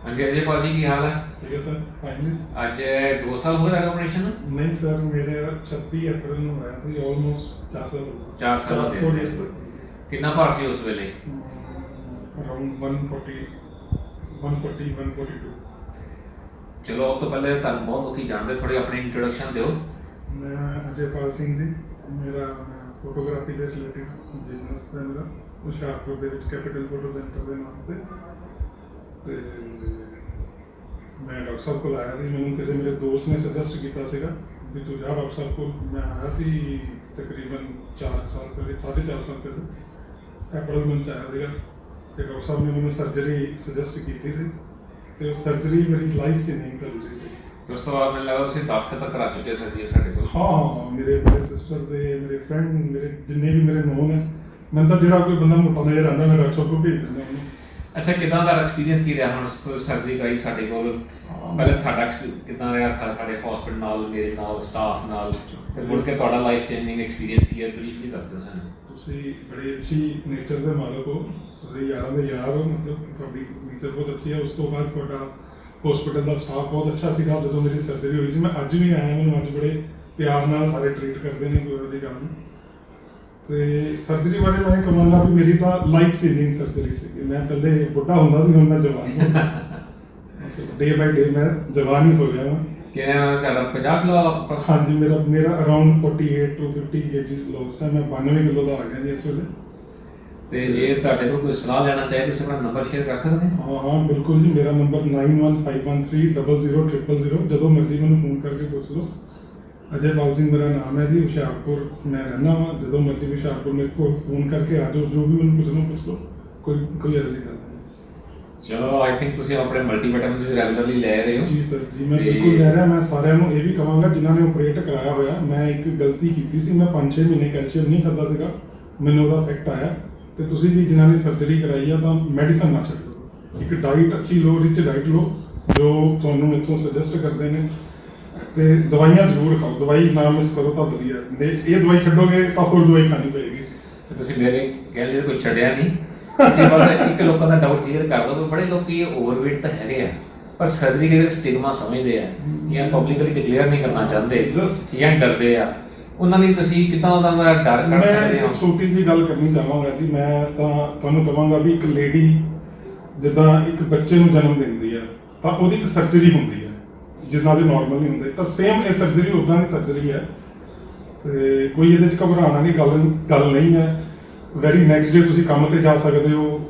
हाँ जी अजय पाल जी की हाल है। ठीक है सर, फाइनली। आज 2 साल हो गए ऑपरेशन ਨੂੰ। नहीं सर, मेरे 26 अप्रैल ਨੂੰ ਹੋਇਆ ਸੀ, ਆਲਮੋਸਟ 4 ਸਾਲ ਹੋ ਗਏ। 4 ਸਾਲ ਹੋ four ਗਏ years ਨੇ। ਬਸ। ਕਿੰਨਾ ਭਾਰ ਸੀ ਉਸ ਵੇਲੇ? ਅਰਾਊਂਡ 140 140 142। ਚਲੋ ਉਸ ਤੋਂ ਪਹਿਲੇ ਤੁਹਾਨੂੰ ਬਹੁਤ ਲੋਕੀ ਜਾਣਦੇ, ਥੋੜੀ ਆਪਣੀ ਇੰਟਰੋਡਕਸ਼ਨ ਦਿਓ। ਮੈਂ ਅਜੇਪਾਲ ਸਿੰਘ ਜੀ, ਮੇਰਾ ਫੋਟੋਗ੍ਰਾਫੀ ਦੇ ਰਿਲੇਟਿਡ ਬਿਜ਼ਨਸ ਹੈ ਮੇਰਾ, ਹੁਸ਼ਿਆਰਪੁਰ ਦੇ ਵਿੱਚ ਕੈਪੀਟਲ ਫੋਟੋ ਸੈਂਟਰ ਦੇ ਨਾਮ ਤੇ ਮੈਂ ਡਾਕਟਰ ਸਾਹਿਬ ਕੋਲ ਆਇਆ ਸੀ। ਮੈਨੂੰ ਕਿਸੇ ਮੇਰੇ ਦੋਸਤ ਨੇ ਸੁਜੈਸਟ ਕੀਤਾ ਸੀਗਾ ਵੀ ਤੂੰ ਜਾ ਡਾਕਟਰ ਸਾਹਿਬ ਕੋਲ। ਮੈਂ ਆਇਆ ਸੀ ਤਕਰੀਬਨ 4 ਸਾਲ ਪਹਿਲੇ, 4.5 ਸਾਲ ਪਹਿਲੇ ਅਪ੍ਰੈਲ ਮਹੀਨੇ 'ਚ ਆਇਆ ਸੀਗਾ ਤੇ ਡਾਕਟਰ ਸਾਹਿਬ ਨੇ ਮੈਨੂੰ ਸਰਜਰੀ ਸੁਜੈਸਟ ਕੀਤੀ ਸੀ ਤੇ ਉਹ ਸਰਜਰੀ ਮੇਰੀ ਲਾਈਫ ਚੇਂਜਿੰਗ ਸਰਜਰੀ ਸੀ। ਤੇ ਉਸ ਤੋਂ ਬਾਅਦ ਮੈਨੂੰ ਲੱਗਦਾ ਤੁਸੀਂ 10 ਖਤਮ ਕਰਾ ਚੁੱਕੇ ਸੀ ਸਾਡੇ ਕੋਲ। ਹਾਂ, ਮੇਰੇ ਸਿਸਟਰ ਦੇ, ਮੇਰੇ ਫਰੈਂਡ, ਮੇਰੇ ਜਿੰਨੇ ਵੀ ਮੇਰੇ ਨੋਨ ਹੈ, ਮੈਨੂੰ ਤਾਂ ਜਿਹੜਾ ਕੋਈ ਬੰਦਾ ਮੋਟਾ ਨਜ਼ਰ ਆਉਂਦਾ ਮੈਂ ਡਾਕਟਰ ਸਾਹਿਬ ਕੋਲ ਭੇਜ ਦਿੰਦਾ ਉਹਨੂੰ। ਅੱਛਾ, ਕਿਦਾਂ ਦਾ ਐਕਸਪੀਰੀਅੰਸ ਕੀ ਰਿਹਾ ਹੁਣ ਤੁਸੀਂ ਸਰਜਰੀ ਕਰਾਈ ਸਾਡੇ ਕੋਲ? ਪਹਿਲੇ ਸਾਡਾ ਕਿਦਾਂ ਰਿਹਾ ਸਾਡੇ ਹਸਪੀਟਲ ਨਾਲ, ਮੇਰੇ ਨਾਲ, ਸਟਾਫ ਨਾਲ, ਤੇ ਮੁੜ ਕੇ ਤੁਹਾਡਾ ਲਾਈਫ ਚੇਂਜਿੰਗ ਐਕਸਪੀਰੀਅੰਸ ਕੀ ਹੈ? ਬਰੀਫਲੀ ਦੱਸ ਦਿਓ ਸਾਨੂੰ। ਤੁਸੀਂ ਬੜੇ ਅੱਛੀ ਨੇਚਰ ਦੇ ਮਾਲਕ ਹੋ, ਤੁਸੀਂ ਯਾਰਾਂ ਦੇ ਯਾਰ ਹੋ, ਮਤਲਬ ਤੁਹਾਡੀ ਨੇਚਰ ਬਹੁਤ ਅੱਛੀ ਹੈ। ਉਸ ਤੋਂ ਬਾਅਦ ਤੁਹਾਡਾ ਹਸਪੀਟਲ ਦਾ ਸਟਾਫ ਬਹੁਤ ਅੱਛਾ ਸੀਗਾ। ਜਦੋਂ ਮੇਰੀ ਸਰਜਰੀ ਹੋਈ ਸੀ, ਮੈਂ ਅੱਜ ਵੀ ਆਇਆ, ਮੈਨੂੰ ਅੱਜ ਬੜੇ ਪਿਆਰ ਨਾਲ ਸਾਰੇ ਟ੍ਰੀਟ ਕਰਦੇ ਨੇ, ਕੋਈ ਉਹਦੀ ਗੱਲ ਨਹੀਂ। ਤੇ ਸਰਜਰੀ ਬਾਰੇ ਮੈਂ ਇਹ ਕਹਾਂਗਾ ਵੀ ਮੇਰੀ ਤਾਂ ਲਾਈਫ ਚੇਂਜਿੰਗ ਸਰਜਰੀ ਸੀ। ਮੈਂ ਪਹਿਲੇ ਬੁੱਢਾ ਹੁੰਦਾ ਸੀ, ਹੁਣ ਮੈਂ ਜਵਾਨ ਹੋ ਗਿਆ। ਡੇ ਬਾਈ ਡੇ ਮੈਂ ਜਵਾਨ ਹੀ ਹੋ ਗਿਆ ਹਾਂ। ਕਿਵੇਂ ਤੁਹਾਡਾ 50 ਕਿਲੋ? ਹਾਂਜੀ, ਮੇਰਾ ਅਰਾਊਂਡ 48 to 50 kgs ਲੋਸ ਹੈ। ਮੈਂ 92 ਕਿਲੋ ਦਾ ਆ ਗਿਆ ਜੀ ਇਸ ਵੇਲੇ। ਤੇ ਜੇ ਤੁਹਾਡੇ ਕੋਲ ਕੋਈ ਸਲਾਹ ਲੈਣਾ ਚਾਹੇ ਤੁਸੀਂ ਆਪਣਾ ਨੰਬਰ ਸ਼ੇਅਰ ਕਰ ਸਕਦੇ ਹੋ? ਹਾਂ ਬਿਲਕੁਲ ਜੀ, ਮੇਰਾ ਨੰਬਰ 9151300000। ਜਦੋਂ ਮਰਜ਼ੀ ਮੈਨੂੰ ਫੋਨ ਕਰਕੇ ਪੁੱਛ ਲਓ। ਅਜੇਪਾਲ ਸਿੰਘ ਮੇਰਾ ਨਾਮ ਹੈ ਜੀ, ਹੁਸ਼ਿਆਰਪੁਰ ਮੈਂ ਰਹਿੰਦਾ ਹਾਂ। ਜਦੋਂ ਮਰਜ਼ੀ ਹੁਸ਼ਿਆਰਪੁਰ ਮੇਰੇ ਕੋਲ ਫੋਨ ਕਰਕੇ ਆ ਜਾਓ, ਜੋ ਵੀ ਮੈਨੂੰ ਪੁੱਛਣਾ ਪੁੱਛ ਲਓ, ਕੋਈ ਅਗਲੀ ਗੱਲ ਨਹੀਂ। ਚਲੋ, ਆਈ ਥਿੰਕ ਤੁਸੀਂ ਆਪਣੇ ਮਲਟੀਵਿਟਾਮਿਨਸ ਰੈਗੂਲਰਲੀ ਲੈ ਰਹੇ ਹੋ। ਜੀ ਸਰ ਜੀ, ਮੈਂ ਬਿਲਕੁਲ ਲੈ ਰਿਹਾ। ਮੈਂ ਸਾਰਿਆਂ ਨੂੰ ਇਹ ਵੀ ਕਹਾਂਗਾ ਜਿਨ੍ਹਾਂ ਨੇ ਆਪਰੇਟ ਕਰਾਇਆ ਹੋਇਆ, ਮੈਂ ਇੱਕ ਗਲਤੀ ਕੀਤੀ ਸੀ, ਮੈਂ 5-6 ਮਹੀਨੇ ਕੈਲਸ਼ੀਅਮ ਨਹੀਂ ਖਾਧਾ ਸੀਗਾ, ਮੈਨੂੰ ਉਹਦਾ ਇਫੈਕਟ ਆਇਆ। ਤੇ ਤੁਸੀਂ ਵੀ ਜਿਨ੍ਹਾਂ ਨੇ ਸਰਜਰੀ ਕਰਾਈ ਆ ਤਾਂ ਮੈਡੀਸਨ ਨਾ ਛੱਡੋ, ਇੱਕ ਡਾਈਟ ਅੱਛੀ ਲਓ, ਰਿਚ ਡਾਈਟ ਲਓ ਜੋ ਤੁਹਾਨੂੰ ਇੱਥੋਂ ਸੁਜੈਸਟ ਕਰਦੇ ਨੇ, ਤੇ ਦਵਾਈਆਂ ਜ਼ਰੂਰ ਖਾਓ। ਦਵਾਈ ਨਾ ਮਿਸ ਕਰੋ ਤਾਂ ਵਧੀਆ, ਇਹ ਦਵਾਈ ਛੱਡੋਗੇ ਤਾਂ ਹੋਰ ਦਵਾਈ ਖਾਣੀ ਪਏਗੀ। ਤੁਸੀਂ ਮੇਰੇ ਕਹਿ ਲਈ ਕੁਝ ਛੱਡਿਆ ਨਹੀਂ। ਤੁਸੀਂ ਬਸ ਇੱਕ ਲੋਕਾਂ ਦਾ ਡਾਊਟ ਕਲੀਅਰ ਕਰ ਦਿਓ ਕਿ ਬੜੇ ਲੋਕੀ ਓਵਰਵੇਟ ਤਾਂ ਹੈਗੇ ਆ, ਪਰ ਸਰਜਰੀ ਦੇ ਸਟਿਗਮਾ ਸਮਝਦੇ ਆ ਜਾਂ ਪਬਲਿਕਲੀ ਡਿਕਲੇਅਰ ਨਹੀਂ ਕਰਨਾ ਚਾਹੁੰਦੇ ਜਾਂ ਡਰਦੇ ਆ। ਉਹਨਾਂ ਲਈ ਤੁਸੀਂ ਕਿੱਦਾਂ ਉਹਦਾ ਡਰ ਕੱਢ ਸਕਦੇ ਹੋ? ਮੈਂ ਛੋਟੀ ਜਿਹੀ ਗੱਲ ਕਰਨੀ ਚਾਹਾਂਗਾ ਜੀ। ਮੈਂ ਤਾਂ ਤੁਹਾਨੂੰ ਕਹਾਂਗਾ ਵੀ ਇੱਕ ਲੇਡੀ ਜਿੱਦਾਂ ਇੱਕ ਬੱਚੇ ਨੂੰ ਜਨਮ ਦਿੰਦੀ ਹੈ ਤਾਂ ਉਹਦੀ ਇੱਕ ਸਰਜਰੀ ਹੁੰਦੀ ਹੈ, ਜਿਨ੍ਹਾਂ ਦੇ ਨਾਰਮਲ ਨਹੀਂ ਹੁੰਦੇ, ਤਾਂ ਸੇਮ ਇਹ ਸਰਜਰੀ ਉੱਦਾਂ ਦੀ ਸਰਜਰੀ ਹੈ। ਤੇ ਕੋਈ ਇਹਦੇ 'ਚ ਘਬਰਾਉਣ ਵਾਲੀ ਗੱਲ ਨਹੀਂ ਹੈ। ਵੈਰੀ ਨੈਕਸਟ ਡੇ ਤੁਸੀਂ ਕੰਮ ਤੇ ਜਾ ਸਕਦੇ ਹੋ।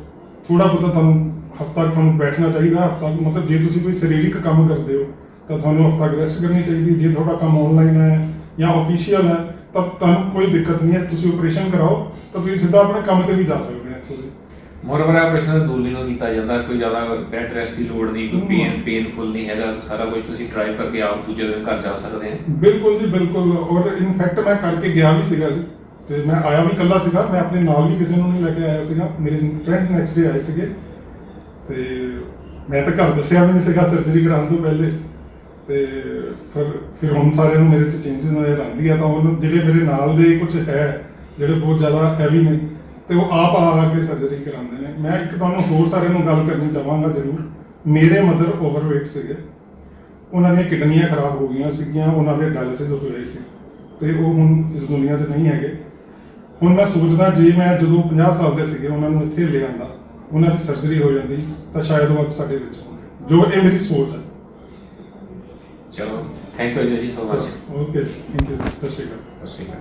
ਥੋੜਾ ਬਹੁਤਾ ਤੁਹਾਨੂੰ ਹਫ਼ਤਾ ਤੁਹਾਨੂੰ ਬੈਠਣਾ ਚਾਹੀਦਾ। ਹਫ਼ਤਾ ਮਤਲਬ ਜੇ ਤੁਸੀਂ ਕੋਈ ਸਰੀਰਕ ਕੰਮ ਕਰਦੇ ਹੋ ਤਾਂ ਤੁਹਾਨੂੰ ਹਫ਼ਤਾ ਰੈਸਟ ਕਰਨੀ ਚਾਹੀਦੀ। ਜੇ ਤੁਹਾਡਾ ਕੰਮ ਆਨਲਾਈਨ ਹੈ ਜਾਂ ਆਫੀਸ਼ੀਅਲ ਹੈ ਤਾਂ ਤੁਹਾਨੂੰ ਕੋਈ ਦਿੱਕਤ ਨਹੀਂ ਹੈ। ਤੁਸੀਂ ਆਪਰੇਸ਼ਨ ਕਰਾਓ ਤਾਂ ਤੁਸੀਂ ਸਿੱਧਾ ਆਪਣੇ ਕੰਮ ਤੇ ਵੀ ਜਾ ਸਕਦੇ ਹੋ। ਮੋਰਓਵਰ ਆਪਰੇਸ਼ਨ ਦਾ ਦੂਰ ਨਹੀਂ ਕੀਤਾ ਜਾਂਦਾ, ਕੋਈ ਜ਼ਿਆਦਾ ਬੈਡ ਰੈਸਟ ਦੀ ਲੋੜ ਨਹੀਂ, ਕੋਈ ਪੇਨਫੁਲ ਨਹੀਂ ਹੈਗਾ। ਸਾਰਾ ਕੁਝ ਤੁਸੀਂ ਡਰਾਈਵ ਕਰਕੇ ਆਪ ਦੂਜੇ ਦਿਨ ਘਰ ਜਾ ਸਕਦੇ ਹੋ। ਬਿਲਕੁਲ ਜੀ ਬਿਲਕੁਲ। ਔਰ ਇਨਫੈਕਟ ਮੈਂ ਕਰਕੇ ਗਿਆ ਵੀ ਸੀਗਾ ਜੀ, ਤੇ ਮੈਂ ਆਇਆ ਵੀ ਇਕੱਲਾ ਸੀਗਾ। ਮੈਂ ਆਪਣੇ ਨਾਲ ਵੀ ਕਿਸੇ ਨੂੰ ਨਹੀਂ ਲੈ ਕੇ ਆਇਆ ਸੀਗਾ। ਮੇਰੇ ਫਰੈਂਡ ਨੈਕਸਟ ਡੇ ਆਏ ਸੀਗੇ ਤੇ ਮੈਂ ਤਾਂ ਘਰ ਦੱਸਿਆ ਵੀ ਨਹੀਂ ਸੀਗਾ ਸਰਜਰੀ ਕਰਾਉਣ ਤੋਂ ਪਹਿਲੇ। ਤੇ ਫਿਰ ਹੁਣ ਸਾਰਿਆਂ ਨੂੰ ਮੇਰੇ 'ਚ ਚੇਂਜਸ ਨਜ਼ਰ ਆਉਂਦੀ ਆ। ਤਾਂ ਉਹਨੂੰ ਜਿਹੜੇ ਮੇਰੇ ਨਾਲ ਦੇ ਕੁਝ ਹੈ ਜਿਹੜੇ ਬਹੁਤ ਜ਼ਿਆਦਾ ਹੈਵੀ ਨੇ ਤੇ ਉਹ ਆਪ ਆ ਕੇ ਸਰਜਰੀ ਕਰਾਉਂਦੇ ਨੇ। ਮੈਂ ਇੱਕ ਤੁਹਾਨੂੰ ਹੋਰ ਸਾਰਿਆਂ ਨੂੰ ਗੱਲ ਕਰਨੀ ਚਾਹਾਂਗਾ ਜ਼ਰੂਰ। ਮੇਰੇ ਮਦਰ ਓਵਰਵੇਟ ਸੀਗੇ, ਉਹਨਾਂ ਦੀਆਂ ਕਿਡਨੀਆਂ ਖਰਾਬ ਹੋ ਗਈਆਂ ਸੀਗੀਆਂ, ਉਹਨਾਂ ਦੇ ਡਾਇਲਿਸਿਸ ਹੋਏ ਸੀ ਤੇ ਉਹ ਹੁਣ ਇਸ ਦੁਨੀਆ 'ਚ ਨਹੀਂ ਹੈਗੇ। ਹੁਣ ਮੈਂ ਸੋਚਦਾ ਜੇ ਮੈਂ ਜਦੋਂ 50 ਸਾਲ ਦੇ ਸੀਗੇ ਉਹਨਾਂ ਨੂੰ ਇੱਥੇ ਲੈ ਆਂਦਾ, ਉਹਨਾਂ ਦੀ ਸਰਜਰੀ ਹੋ ਜਾਂਦੀ ਤਾਂ ਸ਼ਾਇਦ ਉਹ ਅੱਜ ਸਾਡੇ ਵਿੱਚ ਹੁੰਦੇ। ਜੋ ਇਹ ਮੇਰੀ ਸੋਚ ਹੈ। ਚਲੋ, ਥੈਂਕ ਯੂ ਜੀ so much. Okay, thank you. ਸਤਿ ਸ਼੍ਰੀ ਅਕਾਲ। ਸਤਿ ਸ਼੍ਰੀ ਅਕਾਲ।